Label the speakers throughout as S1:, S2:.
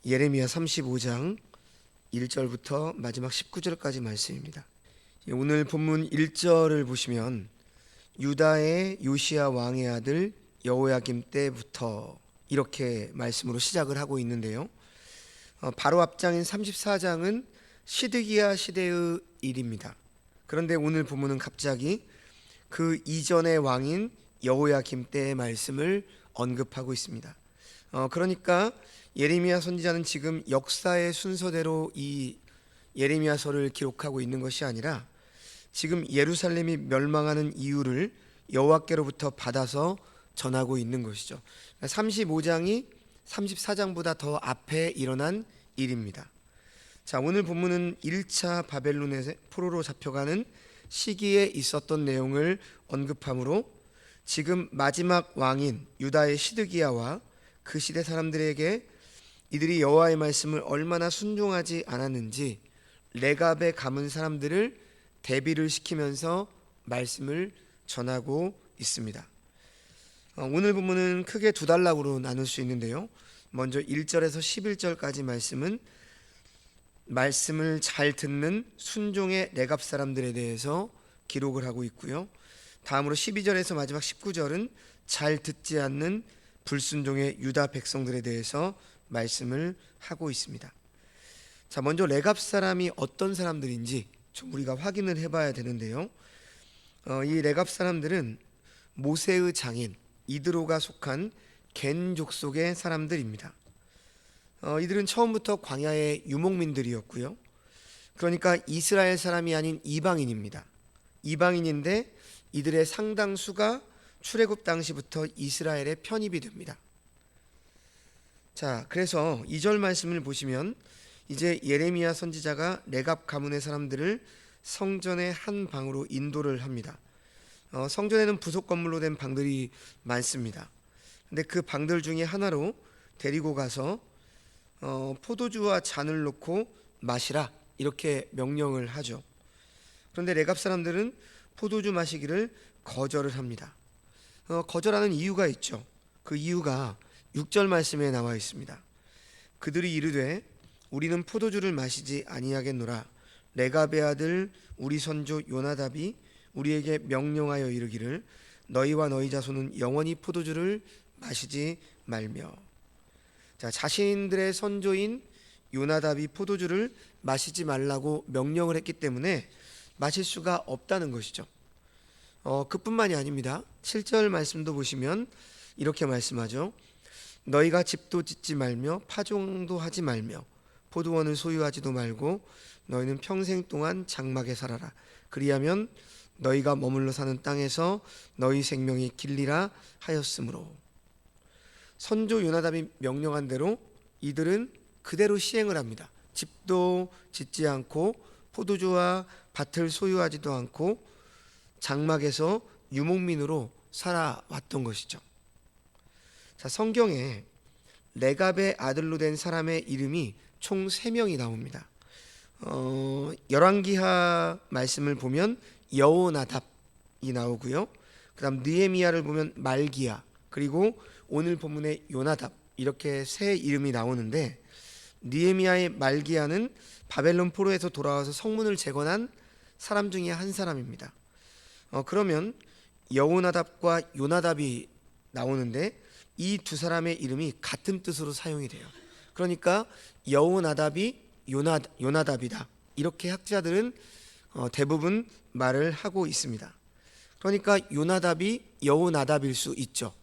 S1: 예레미야 35장 1절부터 마지막 19절까지 말씀입니다. 오늘 본문 1절을 보시면 유다의 요시야 왕의 아들 여호야김 때부터 이렇게 말씀으로 시작을 하고 있는데요. 바로 앞장인 34장은 시드기야 시대의 일입니다. 그런데 오늘 본문은 갑자기 그 이전의 왕인 여호야김 때의 말씀을 언급하고 있습니다. 그러니까 예레미야 선지자는 지금 역사의 순서대로 이 예레미야서를 기록하고 있는 것이 아니라 지금 예루살렘이 멸망하는 이유를 여호와께로부터 받아서 전하고 있는 것이죠. 35장이 34장보다 더 앞에 일어난 일입니다. 자, 오늘 본문은 1차 바벨론의 포로로 잡혀가는 시기에 있었던 내용을 언급하므로 지금 마지막 왕인 유다의 시드기야와 그 시대 사람들에게 이들이 여호와의 말씀을 얼마나 순종하지 않았는지 레갑에 감은 사람들을 대비를 시키면서 말씀을 전하고 있습니다. 오늘 본문은 크게 두 단락으로 나눌 수 있는데요. 먼저 1절에서 11절까지 말씀을 잘 듣는 순종의 레갑 사람들에 대해서 기록을 하고 있고요. 다음으로 12절에서 마지막 19절은 잘 듣지 않는 불순종의 유다 백성들에 대해서 말씀을 하고 있습니다. 자, 먼저 레갑 사람이 어떤 사람들인지 좀 우리가 확인을 해봐야 되는데요. 이 레갑 사람들은 모세의 장인 이드로가 속한 겐 족속의 사람들입니다. 이들은 처음부터 광야의 유목민들이었고요. 그러니까 이스라엘 사람이 아닌 이방인입니다. 이방인인데 이들의 상당수가 출애굽 당시부터 이스라엘에 편입이 됩니다. 자, 그래서 2절 말씀을 보시면 이제 예레미야 선지자가 레갑 가문의 사람들을 성전의 한 방으로 인도를 합니다. 성전에는 부속 건물로 된 방들이 많습니다. 근데 그 방들 중에 하나로 데리고 가서 포도주와 잔을 놓고 마시라 이렇게 명령을 하죠. 그런데 레갑 사람들은 포도주 마시기를 거절을 합니다. 거절하는 이유가 있죠. 그 이유가 6절 말씀에 나와 있습니다. 그들이 이르되 우리는 포도주를 마시지 아니하겠노라. 레갑의 아들 우리 선조 요나답이 우리에게 명령하여 이르기를 너희와 너희 자손은 영원히 포도주를 마시지 말며. 자, 자신들의 선조인 요나답이 포도주를 마시지 말라고 명령을 했기 때문에 마실 수가 없다는 것이죠. 그뿐만이 아닙니다. 7절 말씀도 보시면 이렇게 말씀하죠. 너희가 집도 짓지 말며 파종도 하지 말며 포도원을 소유하지도 말고 너희는 평생 동안 장막에 살아라. 그리하면 너희가 머물러 사는 땅에서 너희 생명이 길리라 하였으므로. 선조 요나답이 명령한 대로 이들은 그대로 시행을 합니다. 집도 짓지 않고 포도주와 밭을 소유하지도 않고 장막에서 유목민으로 살아왔던 것이죠. 자, 성경에 레갑의 아들로 된 사람의 이름이 총 3명이 나옵니다. 열왕기하 말씀을 보면 여호나답이 나오고요. 그 다음 느헤미야를 보면 말기야, 그리고 오늘 본문의 요나답, 이렇게 세 이름이 나오는데 느헤미야의 말기야는 바벨론 포로에서 돌아와서 성문을 재건한 사람 중에 한 사람입니다. 그러면 여호나답과 요나답이 나오는데 이 두 사람의 이름이 같은 뜻으로 사용이 돼요. 그러니까 여호나답이 요나답이다 이렇게 학자들은 대부분 말을 하고 있습니다. 그러니까 요나답이 여호나답일 수 있죠.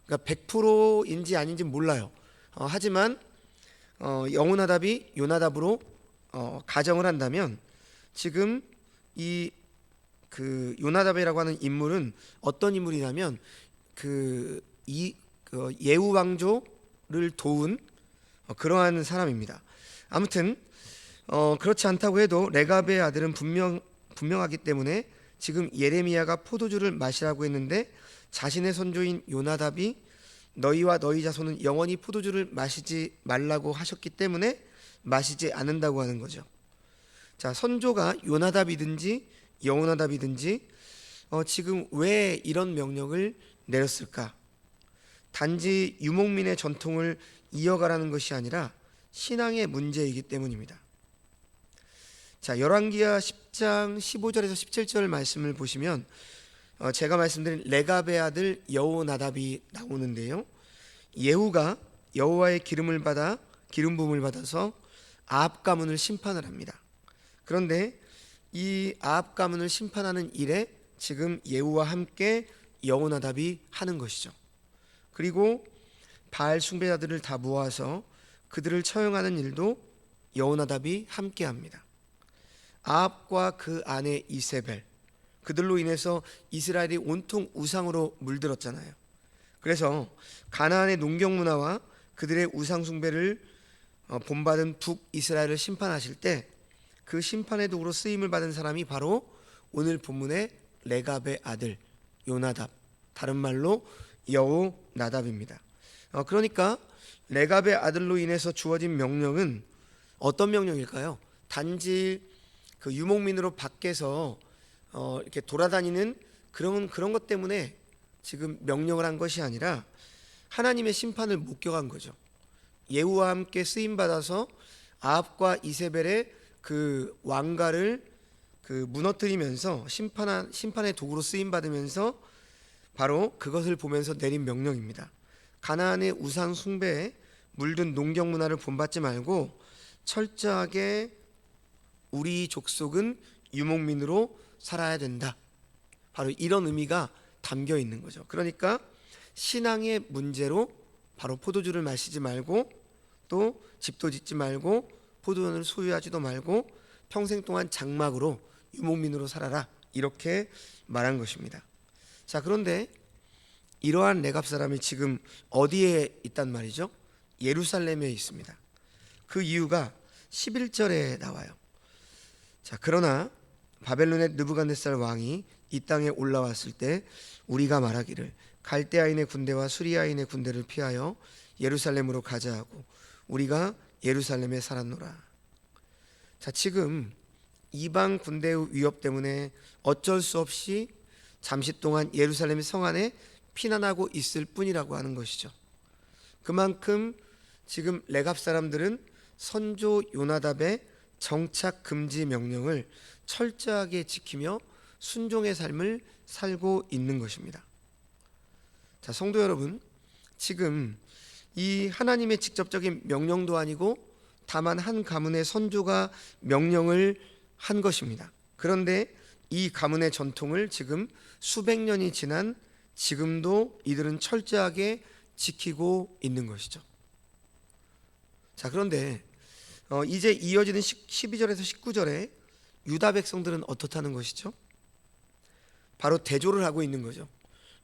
S1: 그러니까 100%인지 아닌지 몰라요. 하지만 여호나답이 요나답으로 가정을 한다면 지금 이 그 요나답이라고 하는 인물은 어떤 인물이냐면 예후 왕조를 도운 그러한 사람입니다. 아무튼 그렇지 않다고 해도 레갑의 아들은 분명하기 때문에 지금 예레미야가 포도주를 마시라고 했는데 자신의 선조인 요나답이 너희와 너희 자손은 영원히 포도주를 마시지 말라고 하셨기 때문에 마시지 않는다고 하는 거죠. 자, 선조가 요나답이든지 여호나답이든지 지금 왜 이런 명령을 내렸을까? 단지 유목민의 전통을 이어가라는 것이 아니라 신앙의 문제이기 때문입니다. 자, 열왕기하 10장 15절에서 17절 말씀을 보시면 제가 말씀드린 레갑의 아들 여호나답이 나오는데요. 예후가 여호와의 기름 부음을 받아서 아합 가문을 심판을 합니다. 그런데 이 아합 가문을 심판하는 일에 지금 예후와 함께 여호나답이 하는 것이죠. 그리고 바알 숭배자들을 다 모아서 그들을 처형하는 일도 여호나답이 함께 합니다. 아합과 그 아내 이세벨, 그들로 인해서 이스라엘이 온통 우상으로 물들었잖아요. 그래서 가나안의 농경 문화와 그들의 우상 숭배를 본받은 북이스라엘을 심판하실 때 그 심판의 도구로 쓰임을 받은 사람이 바로 오늘 본문의 레갑의 아들 요나답, 다른 말로 여호나답입니다. 그러니까 레갑의 아들로 인해서 주어진 명령은 어떤 명령일까요? 단지 그 유목민으로 밖에서 이렇게 돌아다니는 그런 것 때문에 지금 명령을 한 것이 아니라 하나님의 심판을 목격한 거죠. 예후와 함께 쓰임 받아서 아합과 이세벨의 그 왕가를 그 무너뜨리면서 심판의 도구로 쓰임 받으면서 바로 그것을 보면서 내린 명령입니다. 가나안의 우상 숭배에 물든 농경 문화를 본받지 말고 철저하게 우리 족속은 유목민으로 살아야 된다. 바로 이런 의미가 담겨 있는 거죠. 그러니까 신앙의 문제로 바로 포도주를 마시지 말고 또 집도 짓지 말고 포도원을 소유하지도 말고 평생 동안 장막으로 유목민으로 살아라, 이렇게 말한 것입니다. 자, 그런데 이러한 레갑 사람이 지금 어디에 있단 말이죠? 예루살렘에 있습니다. 그 이유가 11절에 나와요. 자, 그러나 바벨론의 느부갓네살 왕이 이 땅에 올라왔을 때 우리가 말하기를 갈대아인의 군대와 수리아인의 군대를 피하여 예루살렘으로 가자 하고 우리가 예루살렘에 살았노라. 자, 지금 이방 군대의 위협 때문에 어쩔 수 없이 잠시 동안 예루살렘 성 안에 피난하고 있을 뿐이라고 하는 것이죠. 그만큼 지금 레갑 사람들은 선조 요나답의 정착 금지 명령을 철저하게 지키며 순종의 삶을 살고 있는 것입니다. 자, 성도 여러분, 지금 이 하나님의 직접적인 명령도 아니고 다만 한 가문의 선조가 명령을 한 것입니다. 그런데 이 가문의 전통을 지금 수백 년이 지난 지금도 이들은 철저하게 지키고 있는 것이죠. 자, 그런데 이제 이어지는 12절에서 19절에 유다 백성들은 어떻다는 것이죠? 바로 대조를 하고 있는 거죠.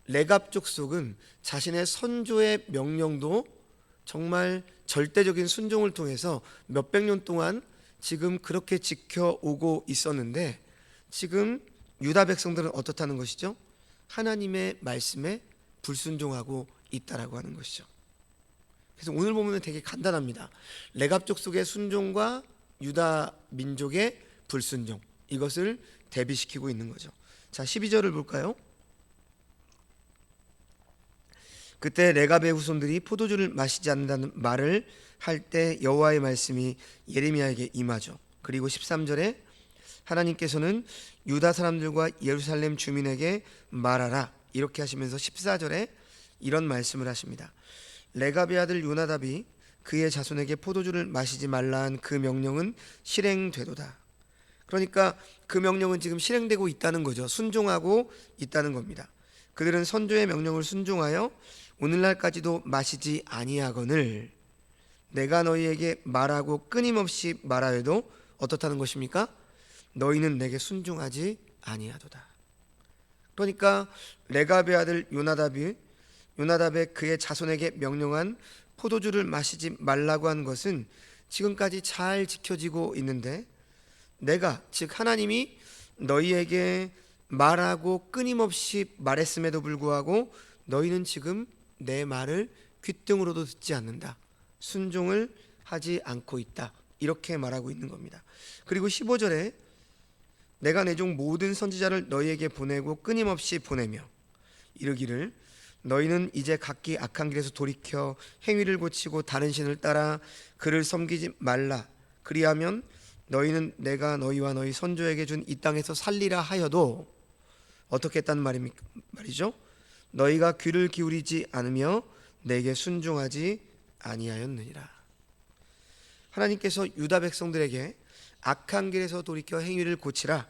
S1: 레갑 족속은 자신의 선조의 명령도 정말 절대적인 순종을 통해서 몇백 년 동안 지금 그렇게 지켜오고 있었는데 지금 유다 백성들은 어떻다는 것이죠? 하나님의 말씀에 불순종하고 있다라고 하는 것이죠. 그래서 오늘 보면 되게 간단합니다. 레갑 족속의 순종과 유다 민족의 불순종, 이것을 대비시키고 있는 거죠. 자, 12절을 볼까요? 그때 레갑의 후손들이 포도주를 마시지 않는다는 말을 할 때 여호와의 말씀이 예레미야에게 임하죠. 그리고 13절에 하나님께서는 유다 사람들과 예루살렘 주민에게 말하라, 이렇게 하시면서 14절에 이런 말씀을 하십니다. 레갑의 아들 요나답이 그의 자손에게 포도주를 마시지 말라 한 그 명령은 실행되도다. 그러니까 그 명령은 지금 실행되고 있다는 거죠. 순종하고 있다는 겁니다. 그들은 선조의 명령을 순종하여 오늘날까지도 마시지 아니하거늘 내가 너희에게 말하고 끊임없이 말하여도 어떻다는 것입니까? 너희는 내게 순종하지 아니하도다. 그러니까 레갑의 아들 요나답의 그의 자손에게 명령한 포도주를 마시지 말라고 한 것은 지금까지 잘 지켜지고 있는데 내가, 즉 하나님이 너희에게 말하고 끊임없이 말했음에도 불구하고 너희는 지금 내 말을 귓등으로도 듣지 않는다, 순종을 하지 않고 있다, 이렇게 말하고 있는 겁니다. 그리고 15절에 내가 내 종 모든 선지자를 너희에게 보내고 끊임없이 보내며 이르기를 너희는 이제 각기 악한 길에서 돌이켜 행위를 고치고 다른 신을 따라 그를 섬기지 말라. 그리하면 너희는 내가 너희와 너희 선조에게 준 이 땅에서 살리라 하여도 어떻게 했다는 말이죠? 너희가 귀를 기울이지 않으며 내게 순종하지 아니하였느니라. 하나님께서 유다 백성들에게 악한 길에서 돌이켜 행위를 고치라,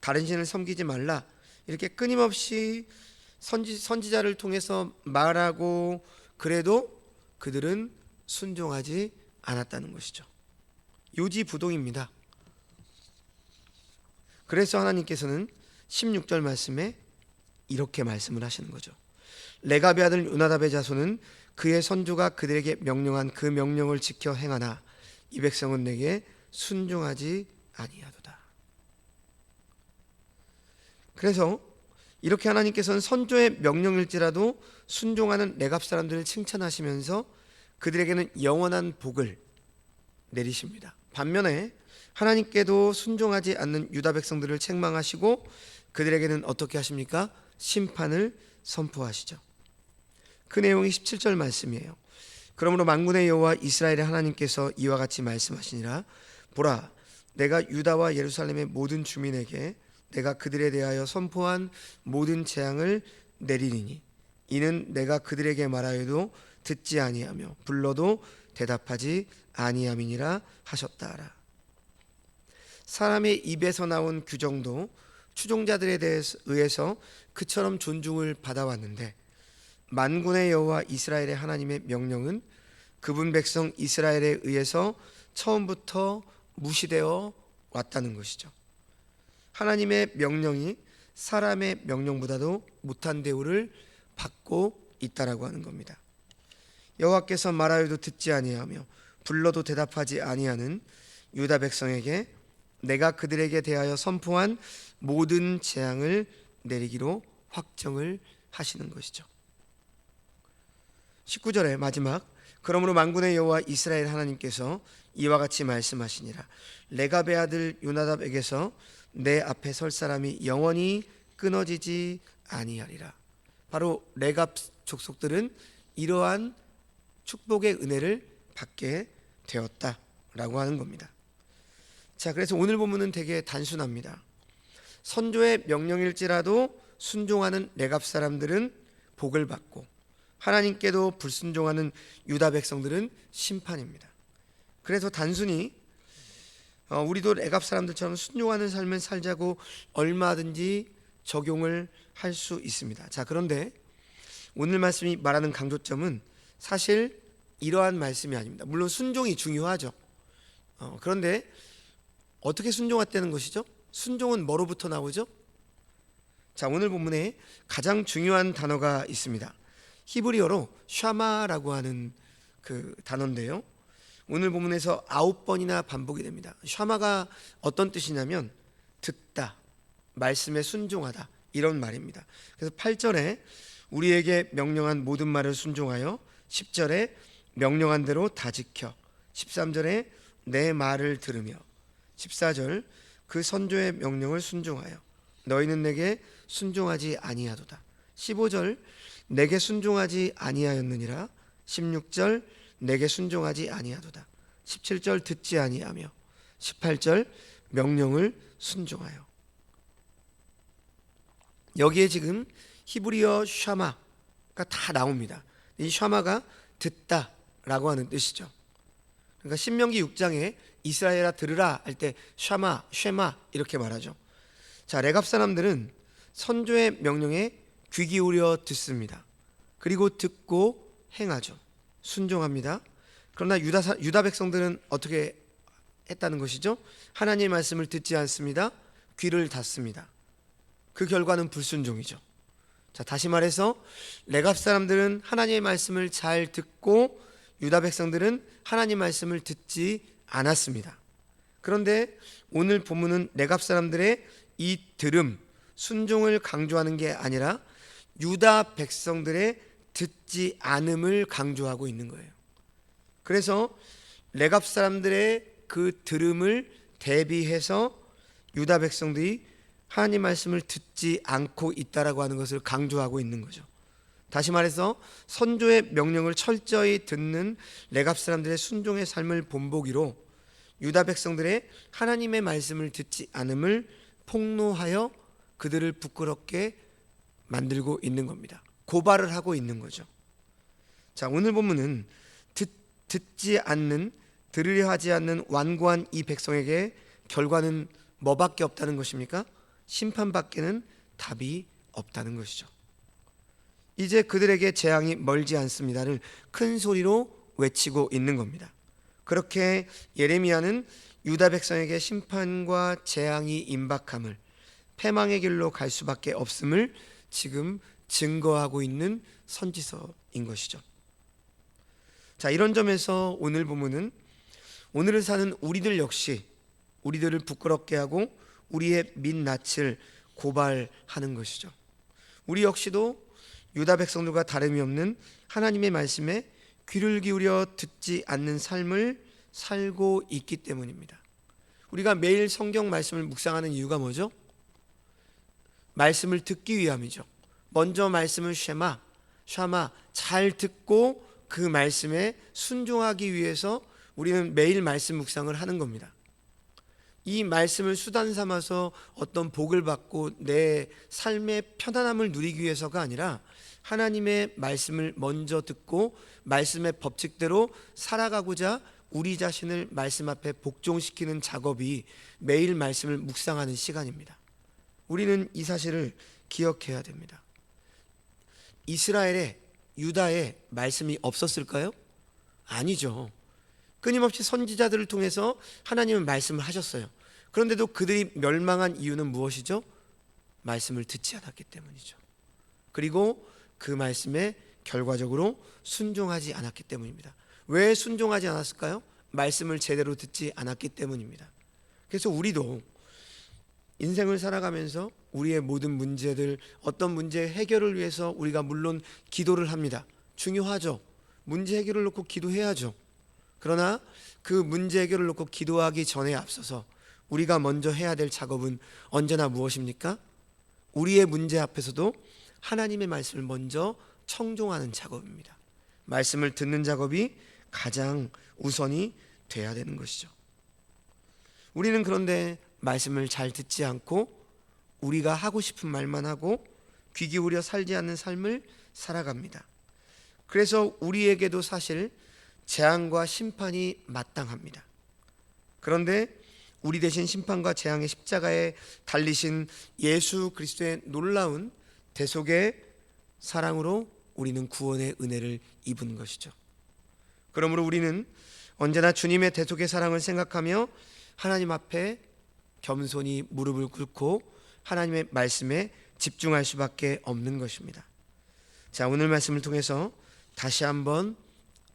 S1: 다른 신을 섬기지 말라, 이렇게 끊임없이 선지자를 통해서 말하고, 그래도 그들은 순종하지 않았다는 것이죠. 요지부동입니다. 그래서 하나님께서는 16절 말씀에 이렇게 말씀을 하시는 거죠. 레갑의 아들 요나답의 자손은 그의 선조가 그들에게 명령한 그 명령을 지켜 행하나 이 백성은 내게 순종하지 아니하도다. 그래서 이렇게 하나님께서는 선조의 명령일지라도 순종하는 레갑 사람들을 칭찬하시면서 그들에게는 영원한 복을 내리십니다. 반면에 하나님께도 순종하지 않는 유다 백성들을 책망하시고 그들에게는 어떻게 하십니까? 심판을 선포하시죠. 그 내용이 17절 말씀이에요. 그러므로 만군의 여호와 이스라엘의 하나님께서 이와 같이 말씀하시니라. 보라, 내가 유다와 예루살렘의 모든 주민에게 내가 그들에 대하여 선포한 모든 재앙을 내리리니 이는 내가 그들에게 말하여도 듣지 아니하며 불러도 대답하지 아니함이니라 하셨다라. 사람의 입에서 나온 규정도 추종자들에 의해서 그처럼 존중을 받아왔는데 만군의 여호와 이스라엘의 하나님의 명령은 그분 백성 이스라엘에 의해서 처음부터 무시되어 왔다는 것이죠. 하나님의 명령이 사람의 명령보다도 못한 대우를 받고 있다라고 하는 겁니다. 여호와께서 말하여도 듣지 아니하며 불러도 대답하지 아니하는 유다 백성에게 내가 그들에게 대하여 선포한 모든 재앙을 내리기로 확정을 하시는 것이죠. 19절의 마지막, 그러므로 만군의 여호와 이스라엘 하나님께서 이와 같이 말씀하시니라. 레갑의 아들 요나답에게서 내 앞에 설 사람이 영원히 끊어지지 아니하리라. 바로 레갑 족속들은 이러한 축복의 은혜를 받게 되었다라고 하는 겁니다. 자, 그래서 오늘 본문은 되게 단순합니다. 선조의 명령일지라도 순종하는 레갑 사람들은 복을 받고 하나님께도 불순종하는 유다 백성들은 심판입니다. 그래서 단순히 우리도 레갑 사람들처럼 순종하는 삶을 살자고 얼마든지 적용을 할 수 있습니다. 자, 그런데 오늘 말씀이 말하는 강조점은 사실 이러한 말씀이 아닙니다. 물론 순종이 중요하죠. 그런데 어떻게 순종했다는 것이죠? 순종은 뭐로부터 나오죠? 자, 오늘 본문에 가장 중요한 단어가 있습니다. 히브리어로 샤마라고 하는 그 단어인데요, 오늘 본문에서 9번이나 반복이 됩니다. 샤마가 어떤 뜻이냐면 듣다, 말씀에 순종하다, 이런 말입니다. 그래서 8절에 우리에게 명령한 모든 말을 순종하여, 10절에 명령한 대로 다 지켜, 13절에 내 말을 들으며, 14절 그 선조의 명령을 순종하여 너희는 내게 순종하지 아니하도다, 15절 내게 순종하지 아니하였느니라, 16절 내게 순종하지 아니하도다, 17절 듣지 아니하며, 18절 명령을 순종하여. 여기에 지금 히브리어 샤마가 다 나옵니다. 이 샤마가 듣다라고 하는 뜻이죠. 그러니까 신명기 6장에 이스라엘아 들으라 할 때 샤마, 쉐마 이렇게 말하죠. 자, 레갑 사람들은 선조의 명령에 귀 기울여 듣습니다. 그리고 듣고 행하죠. 순종합니다. 그러나 유다 백성들은 어떻게 했다는 것이죠? 하나님의 말씀을 듣지 않습니다. 귀를 닫습니다. 그 결과는 불순종이죠. 자, 다시 말해서 레갑 사람들은 하나님의 말씀을 잘 듣고 유다 백성들은 하나님 말씀을 듣지 않았습니다. 그런데 오늘 본문은 레갑 사람들의 이 들음, 순종을 강조하는 게 아니라 유다 백성들의 듣지 않음을 강조하고 있는 거예요. 그래서 레갑 사람들의 그 들음을 대비해서 유다 백성들이 하나님 말씀을 듣지 않고 있다라고 하는 것을 강조하고 있는 거죠. 다시 말해서 선조의 명령을 철저히 듣는 레갑 사람들의 순종의 삶을 본보기로 유다 백성들의 하나님의 말씀을 듣지 않음을 폭로하여 그들을 부끄럽게 만들고 있는 겁니다. 고발을 하고 있는 거죠. 자, 오늘 본문은 듣지 않는, 들으려 하지 않는 완고한 이 백성에게 결과는 뭐밖에 없다는 것입니까? 심판밖에는 답이 없다는 것이죠. 이제 그들에게 재앙이 멀지 않습니다를 큰 소리로 외치고 있는 겁니다. 그렇게 예레미야는 유다 백성에게 심판과 재앙이 임박함을, 패망의 길로 갈 수밖에 없음을 지금 증거하고 있는 선지서인 것이죠. 자, 이런 점에서 오늘 본문은 오늘을 사는 우리들 역시 우리들을 부끄럽게 하고 우리의 민낯을 고발하는 것이죠. 우리 역시도 유다 백성들과 다름이 없는 하나님의 말씀에 귀를 기울여 듣지 않는 삶을 살고 있기 때문입니다. 우리가 매일 성경 말씀을 묵상하는 이유가 뭐죠? 말씀을 듣기 위함이죠. 먼저 말씀을 샤마 잘 듣고 그 말씀에 순종하기 위해서 우리는 매일 말씀 묵상을 하는 겁니다. 이 말씀을 수단 삼아서 어떤 복을 받고 내 삶의 편안함을 누리기 위해서가 아니라 하나님의 말씀을 먼저 듣고 말씀의 법칙대로 살아가고자 우리 자신을 말씀 앞에 복종시키는 작업이 매일 말씀을 묵상하는 시간입니다. 우리는 이 사실을 기억해야 됩니다. 이스라엘에, 유다에 말씀이 없었을까요? 아니죠. 끊임없이 선지자들을 통해서 하나님은 말씀을 하셨어요. 그런데도 그들이 멸망한 이유는 무엇이죠? 말씀을 듣지 않았기 때문이죠. 그리고 그 말씀에 결과적으로 순종하지 않았기 때문입니다. 왜 순종하지 않았을까요? 말씀을 제대로 듣지 않았기 때문입니다. 그래서 우리도 인생을 살아가면서 우리의 모든 문제들, 어떤 문제 해결을 위해서 우리가 물론 기도를 합니다. 중요하죠. 문제 해결을 놓고 기도해야죠. 그러나 그 문제 해결을 놓고 기도하기 전에 앞서서 우리가 먼저 해야 될 작업은 언제나 무엇입니까? 우리의 문제 앞에서도 하나님의 말씀을 먼저 청종하는 작업입니다. 말씀을 듣는 작업이 가장 우선이 돼야 되는 것이죠. 우리는 그런데 말씀을 잘 듣지 않고 우리가 하고 싶은 말만 하고 귀 기울여 살지 않는 삶을 살아갑니다. 그래서 우리에게도 사실 재앙과 심판이 마땅합니다. 그런데 우리 대신 심판과 재앙의 십자가에 달리신 예수 그리스도의 놀라운 대속의 사랑으로 우리는 구원의 은혜를 입은 것이죠. 그러므로 우리는 언제나 주님의 대속의 사랑을 생각하며 하나님 앞에 겸손히 무릎을 꿇고 하나님의 말씀에 집중할 수밖에 없는 것입니다. 자, 오늘 말씀을 통해서 다시 한번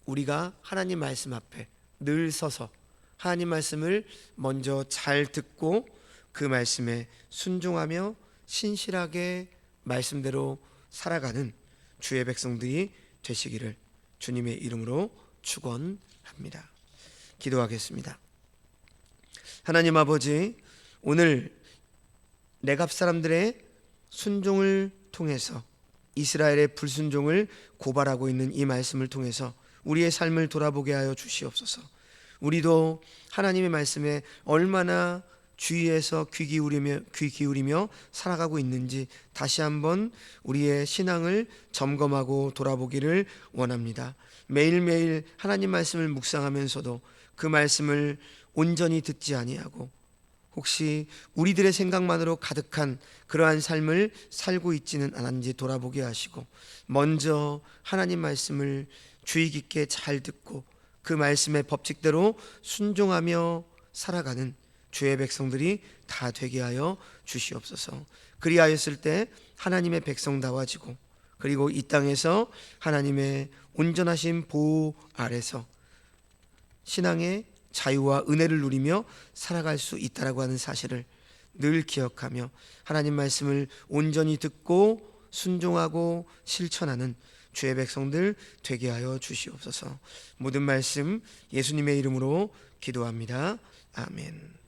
S1: 우리가 하나님 말씀 앞에 늘 서서 하나님 말씀을 먼저 잘 듣고 그 말씀에 순종하며 신실하게 말씀대로 살아가는 주의 백성들이 되시기를 주님의 이름으로 축원합니다. 기도하겠습니다. 하나님 아버지, 오늘 레갑 사람들의 순종을 통해서 이스라엘의 불순종을 고발하고 있는 이 말씀을 통해서 우리의 삶을 돌아보게 하여 주시옵소서. 우리도 하나님의 말씀에 얼마나 주의해서 귀 기울이며 살아가고 있는지 다시 한번 우리의 신앙을 점검하고 돌아보기를 원합니다. 매일매일 하나님 말씀을 묵상하면서도 그 말씀을 온전히 듣지 아니하고 혹시 우리들의 생각만으로 가득한 그러한 삶을 살고 있지는 않은지 돌아보게 하시고 먼저 하나님 말씀을 주의 깊게 잘 듣고 그 말씀의 법칙대로 순종하며 살아가는 주의 백성들이 다 되게 하여 주시옵소서. 그리하였을 때 하나님의 백성다워지고 그리고 이 땅에서 하나님의 온전하신 보호 아래서 신앙의 자유와 은혜를 누리며 살아갈 수 있다라고 하는 사실을 늘 기억하며 하나님 말씀을 온전히 듣고 순종하고 실천하는 주의 백성들 되게 하여 주시옵소서. 모든 말씀 예수님의 이름으로 기도합니다. 아멘.